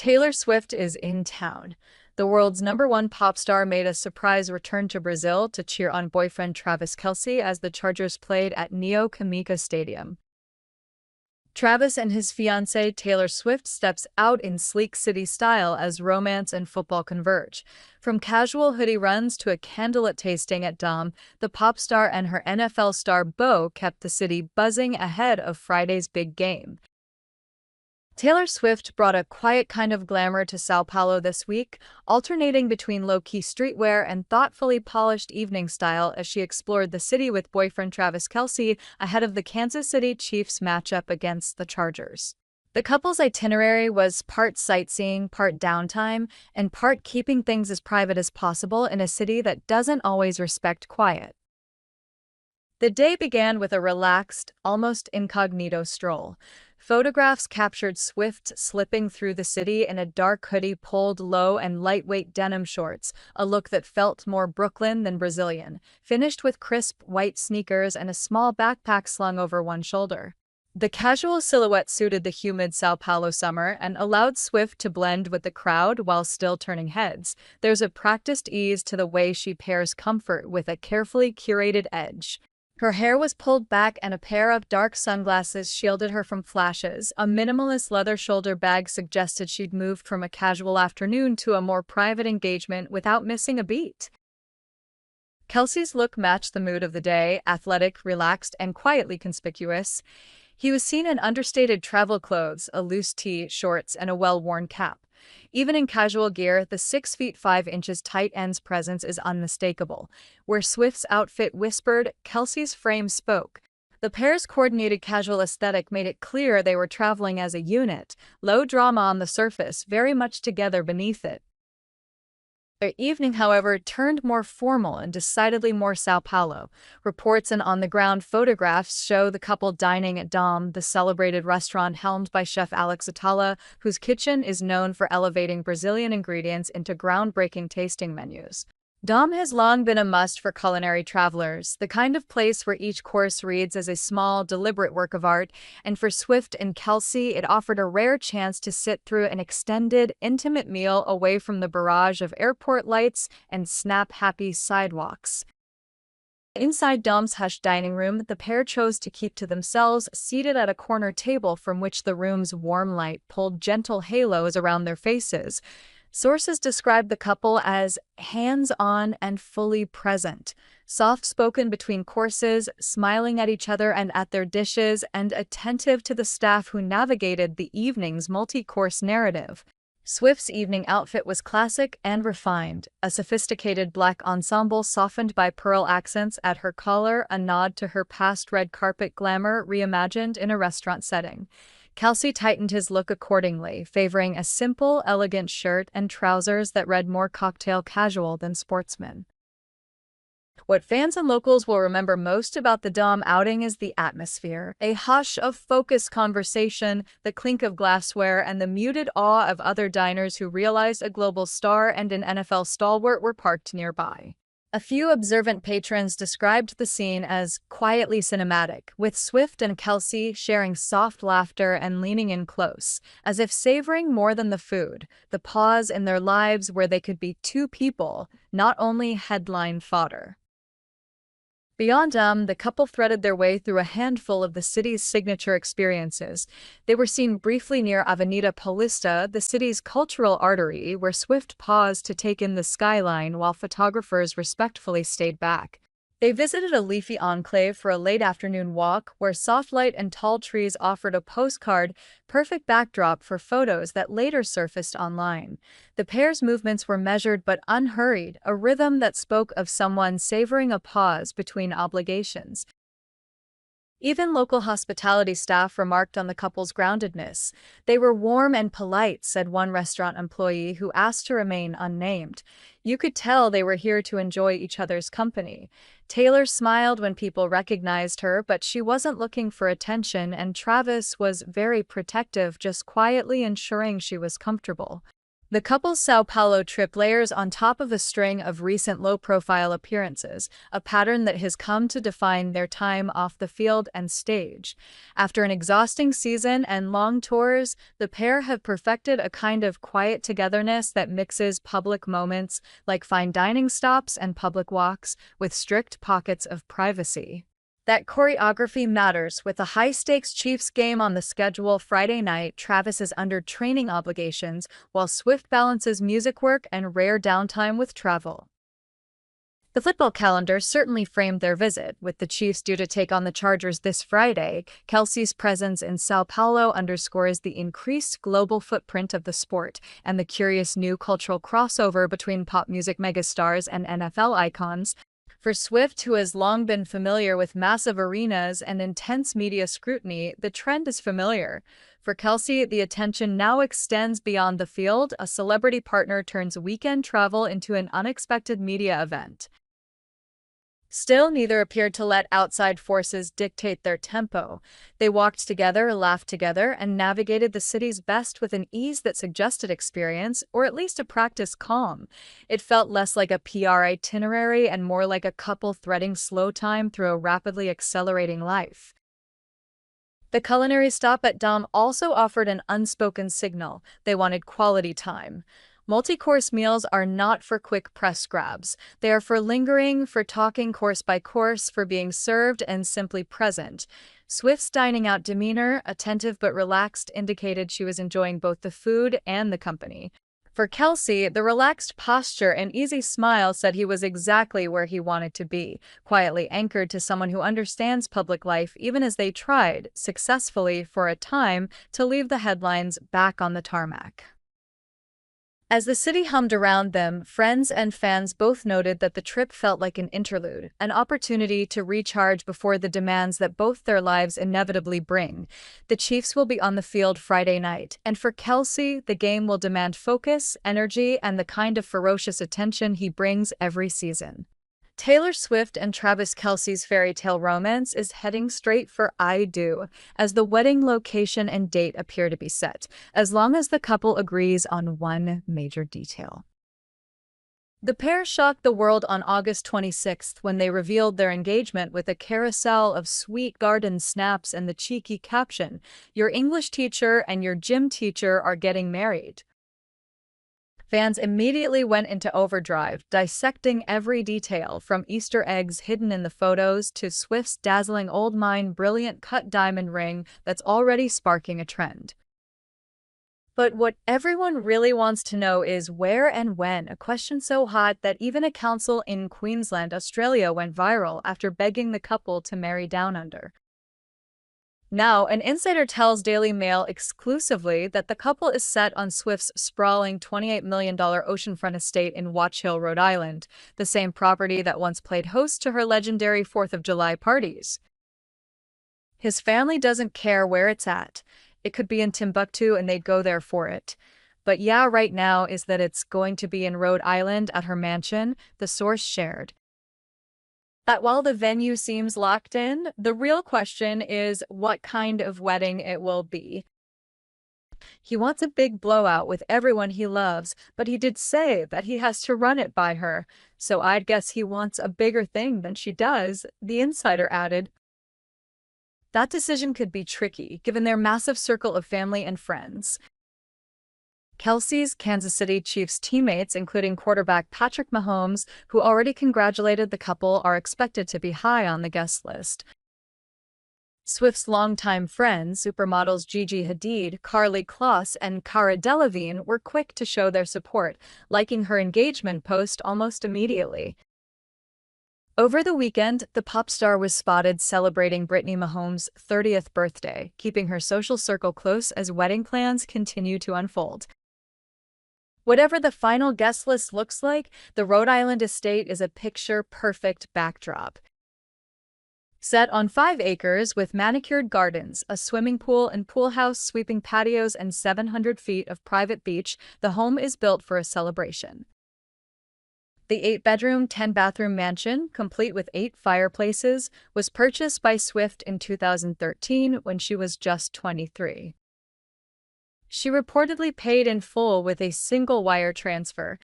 Taylor Swift is in town. The world's #1 pop star made a surprise return to Brazil to cheer on boyfriend Travis Kelce as the Chargers played at Neoquímica Stadium. Travis and his fiancée Taylor Swift steps out in sleek city style as romance and football converge. From casual hoodie runs to a candlelit tasting at Dom, the pop star and her NFL star beau kept the city buzzing ahead of Friday's big game. Taylor Swift brought a quiet kind of glamour to Sao Paulo this week, alternating between low-key streetwear and thoughtfully polished evening style as she explored the city with boyfriend Travis Kelce ahead of the Kansas City Chiefs matchup against the Chargers. The couple's itinerary was part sightseeing, part downtime, and part keeping things as private as possible in a city that doesn't always respect quiet. The day began with a relaxed, almost incognito stroll. Photographs captured Swift slipping through the city in a dark hoodie pulled low and lightweight denim shorts, a look that felt more Brooklyn than Brazilian, finished with crisp white sneakers and a small backpack slung over one shoulder. The casual silhouette suited the humid Sao Paulo summer and allowed Swift to blend with the crowd while still turning heads. There's a practiced ease to the way she pairs comfort with a carefully curated edge. Her hair was pulled back and a pair of dark sunglasses shielded her from flashes. A minimalist leather shoulder bag suggested she'd moved from a casual afternoon to a more private engagement without missing a beat. Kelce's look matched the mood of the day, athletic, relaxed, and quietly conspicuous. He was seen in understated travel clothes, a loose tee, shorts, and a well-worn cap. Even in casual gear, the 6'5" tight end's presence is unmistakable. Where Swift's outfit whispered, Kelce's frame spoke. The pair's coordinated casual aesthetic made it clear they were traveling as a unit, low drama on the surface, very much together beneath it. Their evening, however, turned more formal and decidedly more Sao Paulo. Reports and on-the-ground photographs show the couple dining at Dom, the celebrated restaurant helmed by chef Alex Atala, whose kitchen is known for elevating Brazilian ingredients into groundbreaking tasting menus. Dom has long been a must for culinary travelers, the kind of place where each course reads as a small, deliberate work of art, and for Swift and Kelce, it offered a rare chance to sit through an extended, intimate meal away from the barrage of airport lights and snap-happy sidewalks. Inside Dom's hushed dining room, the pair chose to keep to themselves, seated at a corner table from which the room's warm light pulled gentle halos around their faces. Sources describe the couple as hands-on and fully present, soft-spoken between courses, smiling at each other and at their dishes, and attentive to the staff who navigated the evening's multi-course narrative. Swift's evening outfit was classic and refined, a sophisticated black ensemble softened by pearl accents at her collar, a nod to her past red carpet glamour reimagined in a restaurant setting. Kelce tightened his look accordingly, favoring a simple, elegant shirt and trousers that read more cocktail casual than sportsman. What fans and locals will remember most about the Dom outing is the atmosphere, a hush of focused conversation, the clink of glassware, and the muted awe of other diners who realized a global star and an NFL stalwart were parked nearby. A few observant patrons described the scene as quietly cinematic, with Swift and Kelce sharing soft laughter and leaning in close, as if savoring more than the food, the pause in their lives where they could be two people, not only headline fodder. Beyond the couple threaded their way through a handful of the city's signature experiences. They were seen briefly near Avenida Paulista, the city's cultural artery, where Swift paused to take in the skyline while photographers respectfully stayed back. They visited a leafy enclave for a late afternoon walk where soft light and tall trees offered a postcard, perfect backdrop for photos that later surfaced online. The pair's movements were measured but unhurried, a rhythm that spoke of someone savoring a pause between obligations. Even local hospitality staff remarked on the couple's groundedness. They were warm and polite, said one restaurant employee who asked to remain unnamed. You could tell they were here to enjoy each other's company. Taylor smiled when people recognized her, but she wasn't looking for attention, and Travis was very protective, just quietly ensuring she was comfortable. The couple's Sao Paulo trip layers on top of a string of recent low-profile appearances, a pattern that has come to define their time off the field and stage. After an exhausting season and long tours, the pair have perfected a kind of quiet togetherness that mixes public moments, like fine dining stops and public walks, with strict pockets of privacy. That choreography matters. With a high-stakes Chiefs game on the schedule Friday night, Travis is under training obligations, while Swift balances music work and rare downtime with travel. The football calendar certainly framed their visit, with the Chiefs due to take on the Chargers this Friday. Kelce's presence in Sao Paulo underscores the increased global footprint of the sport and the curious new cultural crossover between pop music megastars and NFL icons. For Swift, who has long been familiar with massive arenas and intense media scrutiny, the trend is familiar. For Kelce, the attention now extends beyond the field. A celebrity partner turns weekend travel into an unexpected media event. Still, neither appeared to let outside forces dictate their tempo. They walked together, laughed together, and navigated the city's best with an ease that suggested experience, or at least a practiced calm. It felt less like a PR itinerary and more like a couple threading slow time through a rapidly accelerating life. The culinary stop at Dom also offered an unspoken signal. They wanted quality time. Multi-course meals are not for quick press grabs. They are for lingering, for talking course by course, for being served and simply present. Swift's dining out demeanor, attentive but relaxed, indicated she was enjoying both the food and the company. For Kelce, the relaxed posture and easy smile said he was exactly where he wanted to be, quietly anchored to someone who understands public life even as they tried, successfully for a time, to leave the headlines back on the tarmac. As the city hummed around them, friends and fans both noted that the trip felt like an interlude, an opportunity to recharge before the demands that both their lives inevitably bring. The Chiefs will be on the field Friday night, and for Kelce, the game will demand focus, energy, and the kind of ferocious attention he brings every season. Taylor Swift and Travis Kelce's fairy tale romance is heading straight for "I do," as the wedding location and date appear to be set, as long as the couple agrees on one major detail. The pair shocked the world on August 26th when they revealed their engagement with a carousel of sweet garden snaps and the cheeky caption, "Your English teacher and your gym teacher are getting married." Fans immediately went into overdrive, dissecting every detail, from Easter eggs hidden in the photos to Swift's dazzling Old Mine brilliant cut diamond ring that's already sparking a trend. But what everyone really wants to know is where and when, a question so hot that even a council in Queensland, Australia went viral after begging the couple to marry down under. Now, an insider tells Daily Mail exclusively that the couple is set on Swift's sprawling $28 million oceanfront estate in Watch Hill, Rhode Island, the same property that once played host to her legendary 4th of July parties. His family doesn't care where it's at. It could be in Timbuktu and they'd go there for it. But yeah, right now is that it's going to be in Rhode Island at her mansion, the source shared. That while the venue seems locked in, the real question is what kind of wedding it will be. He wants a big blowout with everyone he loves, but he did say that he has to run it by her, so I'd guess he wants a bigger thing than she does, the insider added. That decision could be tricky, given their massive circle of family and friends. Kelce's Kansas City Chiefs teammates, including quarterback Patrick Mahomes, who already congratulated the couple, are expected to be high on the guest list. Swift's longtime friends, supermodels Gigi Hadid, Carly Kloss, and Cara Delevingne, were quick to show their support, liking her engagement post almost immediately. Over the weekend, the pop star was spotted celebrating Brittany Mahomes' 30th birthday, keeping her social circle close as wedding plans continue to unfold. Whatever the final guest list looks like, the Rhode Island estate is a picture-perfect backdrop. Set on 5 acres with manicured gardens, a swimming pool and pool house, sweeping patios, and 700 feet of private beach, the home is built for a celebration. The 8-bedroom, 10-bathroom mansion, complete with 8 fireplaces, was purchased by Swift in 2013 when she was just 23. She reportedly paid in full with a single wire transfer.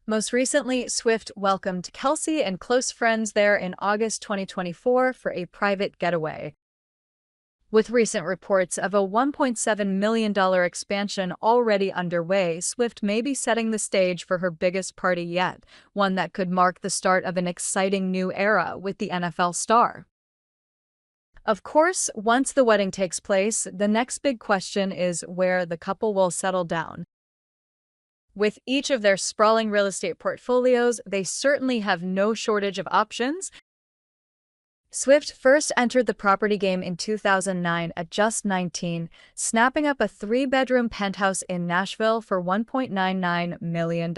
Most recently, Swift welcomed Kelce and close friends there in August 2024 for a private getaway. With recent reports of a $1.7 million expansion already underway, Swift may be setting the stage for her biggest party yet, one that could mark the start of an exciting new era with the NFL star. Of course, once the wedding takes place, the next big question is where the couple will settle down. With each of their sprawling real estate portfolios, they certainly have no shortage of options. Swift first entered the property game in 2009 at just 19, snapping up a three-bedroom penthouse in Nashville for $1.99 million.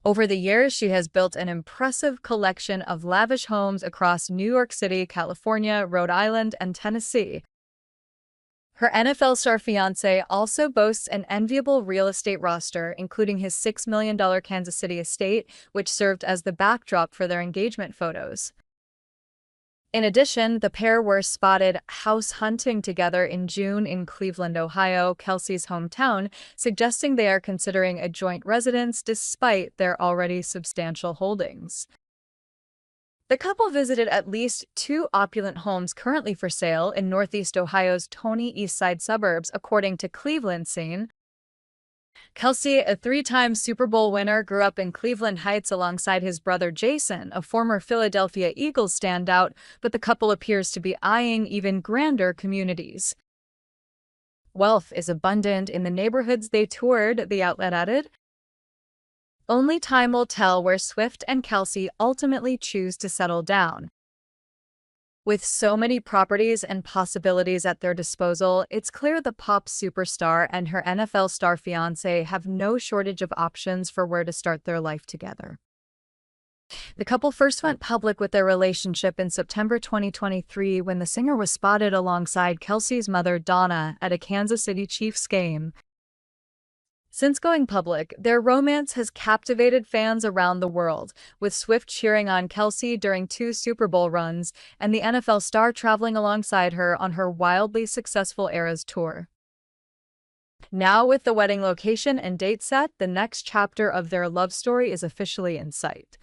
Over the years, she has built an impressive collection of lavish homes across New York City, California, Rhode Island, and Tennessee. Her NFL star fiancé also boasts an enviable real estate roster, including his $6 million Kansas City estate, which served as the backdrop for their engagement photos. In addition, the pair were spotted house hunting together in June in Cleveland, Ohio, Kelce's hometown, suggesting they are considering a joint residence despite their already substantial holdings. The couple visited at least two opulent homes currently for sale in Northeast Ohio's Tony East Side suburbs, according to Cleveland Scene. Kelce, a three-time Super Bowl winner, grew up in Cleveland Heights alongside his brother Jason, a former Philadelphia Eagles standout, but the couple appears to be eyeing even grander communities. Wealth is abundant in the neighborhoods they toured, the outlet added. Only time will tell where Swift and Kelce ultimately choose to settle down. With so many properties and possibilities at their disposal, it's clear the pop superstar and her NFL star fiancé have no shortage of options for where to start their life together. The couple first went public with their relationship in September 2023 when the singer was spotted alongside Kelce's mother Donna at a Kansas City Chiefs game. Since going public, their romance has captivated fans around the world, with Swift cheering on Kelce during two Super Bowl runs and the NFL star traveling alongside her on her wildly successful Eras tour. Now, with the wedding location and date set, the next chapter of their love story is officially in sight.